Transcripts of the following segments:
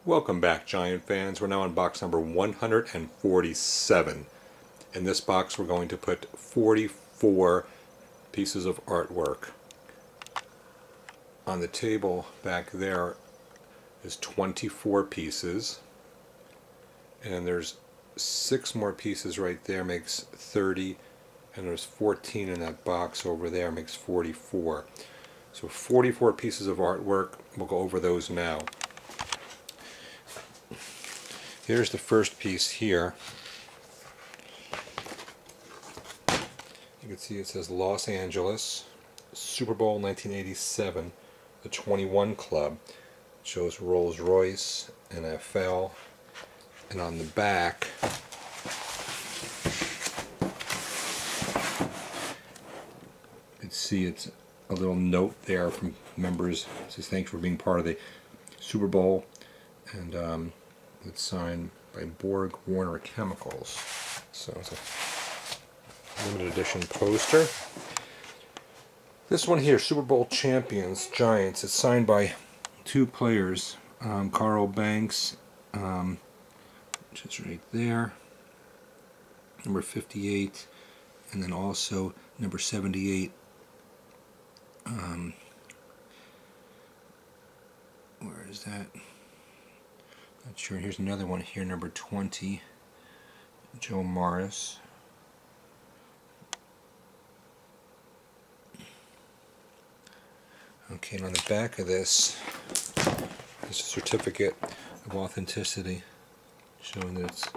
Welcome back, Giant fans. We're now on box number 147. In this box we're going to put 44 pieces of artwork. On the table back there is 24 pieces, and there's 6 more pieces right there, makes 30, and there's 14 in that box over there, makes 44. So 44 pieces of artwork. We'll go over those now. Here's the first piece here. You can see it says Los Angeles, Super Bowl 1987, the 21 Club. It shows Rolls Royce, NFL, and on the back you can see it's a little note there from members. It says thanks for being part of the Super Bowl, and it's signed by Borg Warner Chemicals. So it's a limited edition poster. This one here, Super Bowl champions, Giants. It's signed by 2 players, Carl Banks, which is right there, number 58, and then also number 78. Where is that? Not sure. Here's another one here, number 20, Joe Morris. Okay, and on the back of this is a certificate of authenticity showing that it's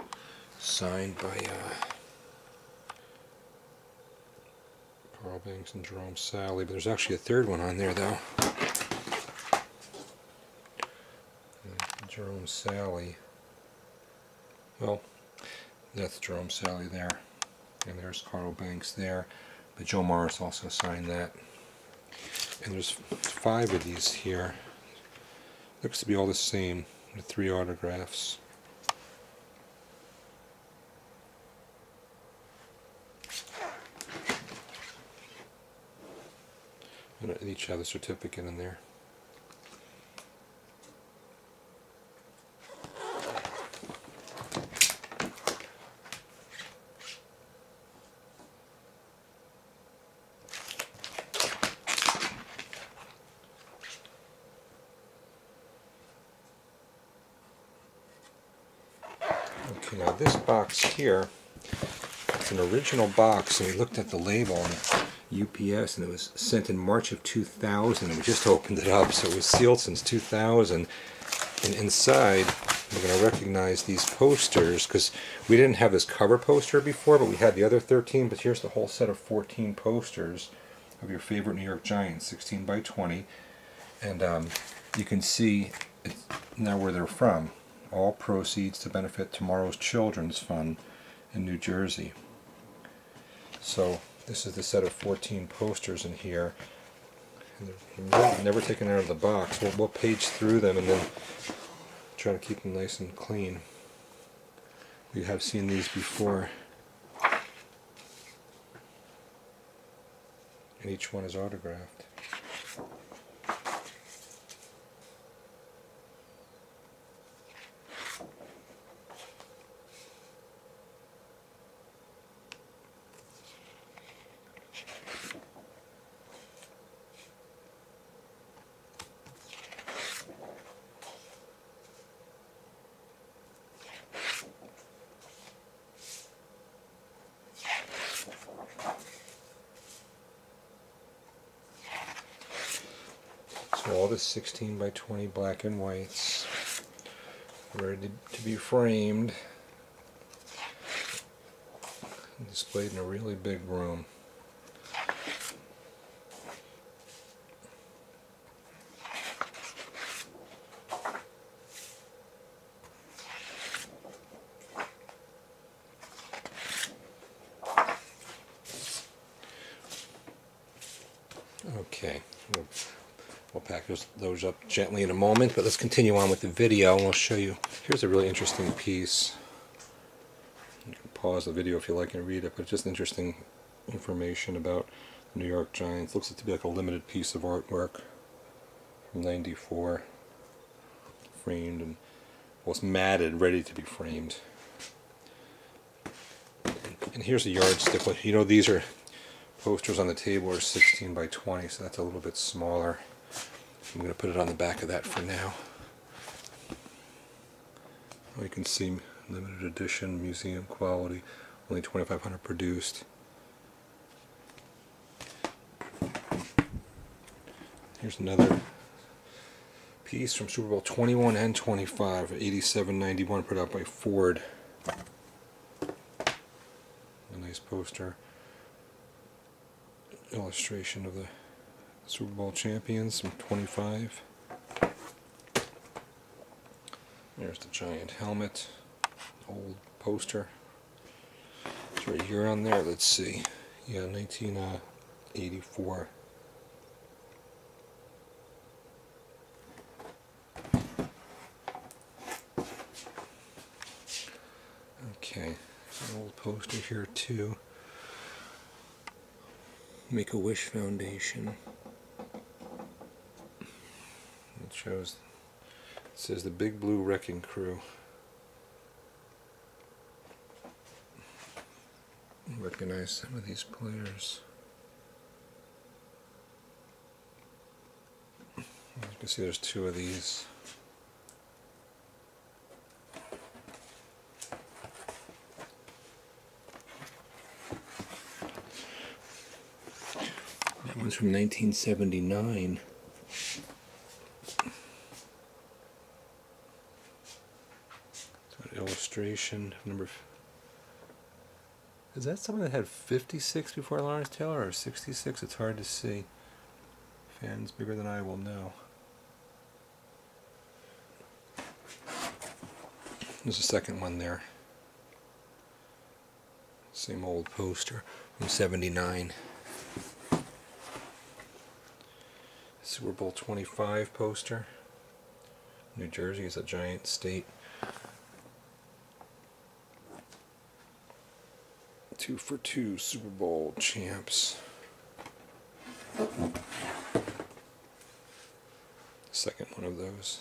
signed by Carl Banks and Jerome Sally, but there's actually a third one on there though. Jerome Sally. Well, that's Jerome Sally there, and there's Carl Banks there, but Joe Morris also signed that. And there's 5 of these here. Looks to be all the same, the 3 autographs. And they each have a certificate in there. Okay, now this box here, it's an original box, and we looked at the label on UPS, and it was sent in March of 2000, and we just opened it up, so it was sealed since 2000. And inside, we're going to recognize these posters, because we didn't have this cover poster before, but we had the other 13, but here's the whole set of 14 posters of your favorite New York Giants, 16 by 20, and you can see now where they're from. All proceeds to benefit Tomorrow's Children's Fund in New Jersey. So this is the set of 14 posters in here. And they're never taken out of the box. We'll page through them and then try to keep them nice and clean. We have seen these before. And each one is autographed. So all the 16 by 20 black and whites, ready to be framed and displayed in a really big room. Okay. We'll pack those up gently in a moment, but let's continue on with the video and we'll show you. Here's a really interesting piece. You can pause the video if you like and read it, but it's just interesting information about the New York Giants. Looks to be like a limited piece of artwork from '94, framed, and well, it's matted, ready to be framed. And here's a yardstick. You know, these are posters on the table are 16 by 20, so that's a little bit smaller. I'm going to put it on the back of that for now. Well, you can see limited edition, museum quality, only 2,500 produced. Here's another piece from Super Bowl 21 and 25, 87.91, put out by Ford. A nice poster. Illustration of the Super Bowl champions from 25. There's the Giant helmet, old poster. Is there a year on there? Let's see. Yeah, 1984. Okay, an old poster here too. Make-A-Wish Foundation. It shows, it says the Big Blue Wrecking Crew. Recognize some of these players. You can see there's two of these. That one's from 1979. Illustration number. Is that someone that had 56 before Lawrence Taylor or 66? It's hard to see. Fans bigger than I will know. There's a second one there. Same old poster from 79. Super Bowl 25 poster. New Jersey is a giant state. 2 for 2 Super Bowl champs. Second one of those.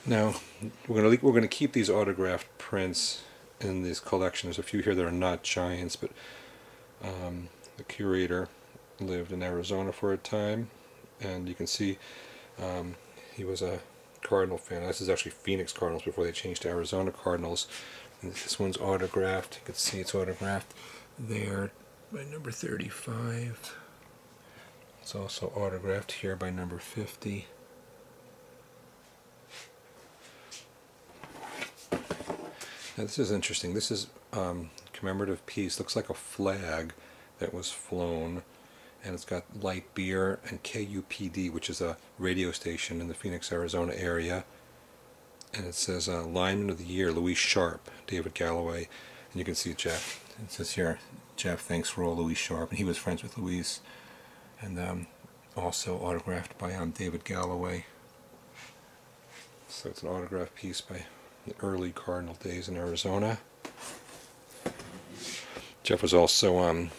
Now we're gonna keep these autographed prints in this collection. There's a few here that are not Giants, but the curator lived in Arizona for a time, and you can see he was a Cardinal fan. This is actually Phoenix Cardinals before they changed to Arizona Cardinals. And this one's autographed. You can see it's autographed there by number 35. It's also autographed here by number 50. Now this is interesting. This is commemorative piece. Looks like a flag that was flown, and it's got light beer and KUPD, which is a radio station in the Phoenix, Arizona area. And it says Lineman of the Year, Louis Sharpe, David Galloway, and you can see Jeff. It says here, Jeff, thanks for all, Louis Sharpe, and he was friends with Louis, and also autographed by David Galloway. So it's an autograph piece by the early Cardinal days in Arizona. Jeff was also,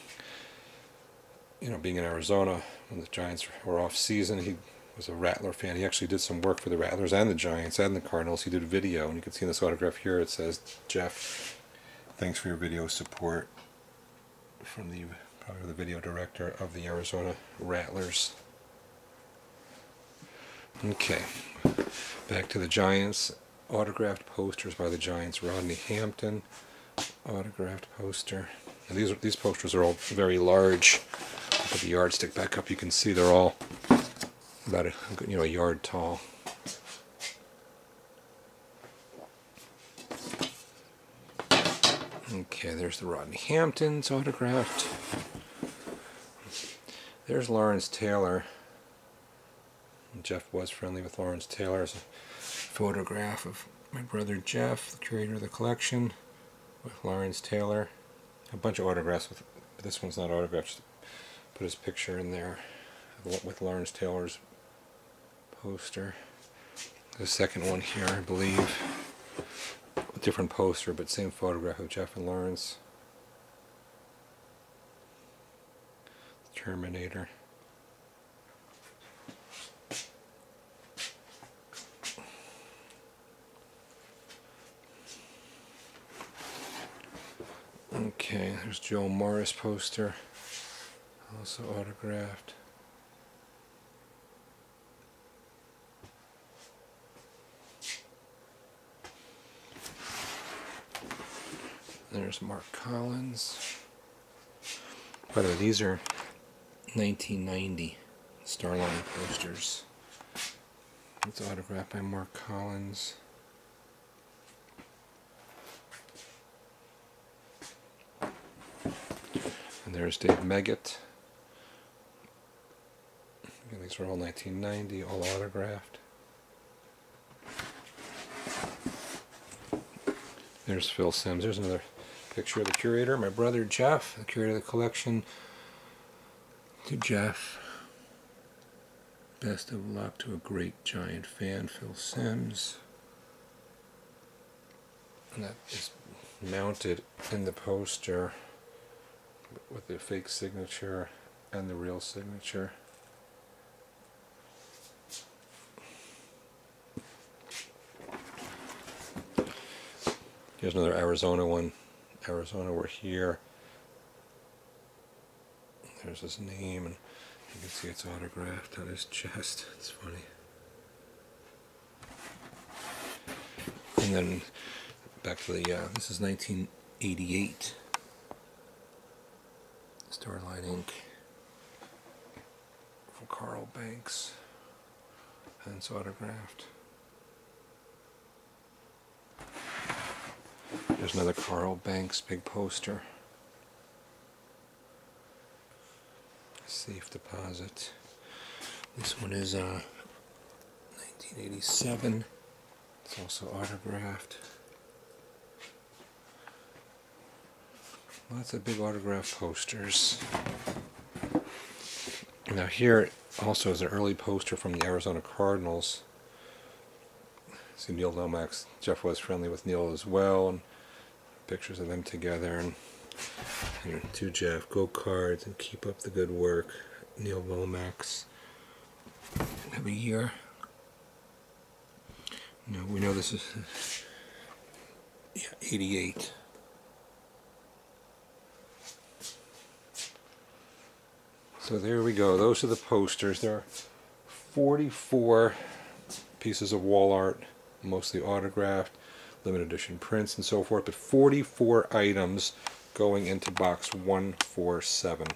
you know, being in Arizona when the Giants were off season, he was a Rattler fan. He actually did some work for the Rattlers and the Giants and the Cardinals. He did a video, and you can see in this autograph here it says, Jeff, thanks for your video support, from the probably the video director of the Arizona Rattlers. Okay, back to the Giants. Autographed posters by the Giants. Rodney Hampton, autographed poster. And these posters are all very large. Put the yardstick back up. You can see they're all about a yard tall. Okay, there's the Rodney Hamptons autographed. There's Lawrence Taylor. Jeff was friendly with Lawrence Taylor. There's a photograph of my brother Jeff, the curator of the collection, with Lawrence Taylor. A bunch of autographs, but this one's not autographed. Just put his picture in there with Lawrence Taylor's poster. The second one here, I believe, a different poster, but same photograph of Jeff and Lawrence. Terminator. Okay, there's Joe Morris poster, also autographed. There's Mark Collins. By the way, these are 1990 Starline posters. It's autographed by Mark Collins. And there's Dave Meggett. Again, these are all 1990, all autographed. There's Phil Simms. There's another picture of the curator, my brother Jeff, the curator of the collection. To Jeff, best of luck to a great Giant fan, Phil Simms. And that is mounted in the poster with the fake signature and the real signature. Here's another Arizona one. Arizona, we're here. There's his name, and you can see it's autographed on his chest. It's funny. And then back to the, this is 1988. Starline Inc. from Carl Banks. And it's autographed. There's another Carl Banks big poster. Safe deposit. This one is 1987. It's also autographed. Lots of big autograph posters. Now here also is an early poster from the Arizona Cardinals. See Neil Lomax. Jeff was friendly with Neil as well, and pictures of them together. And to Jeff, go Cards and keep up the good work. Neil Lomax. Every year. No, we know this is 88. So there we go. Those are the posters. There are 44 pieces of wall art, mostly autographed, limited edition prints and so forth, but 44 items going into box 147.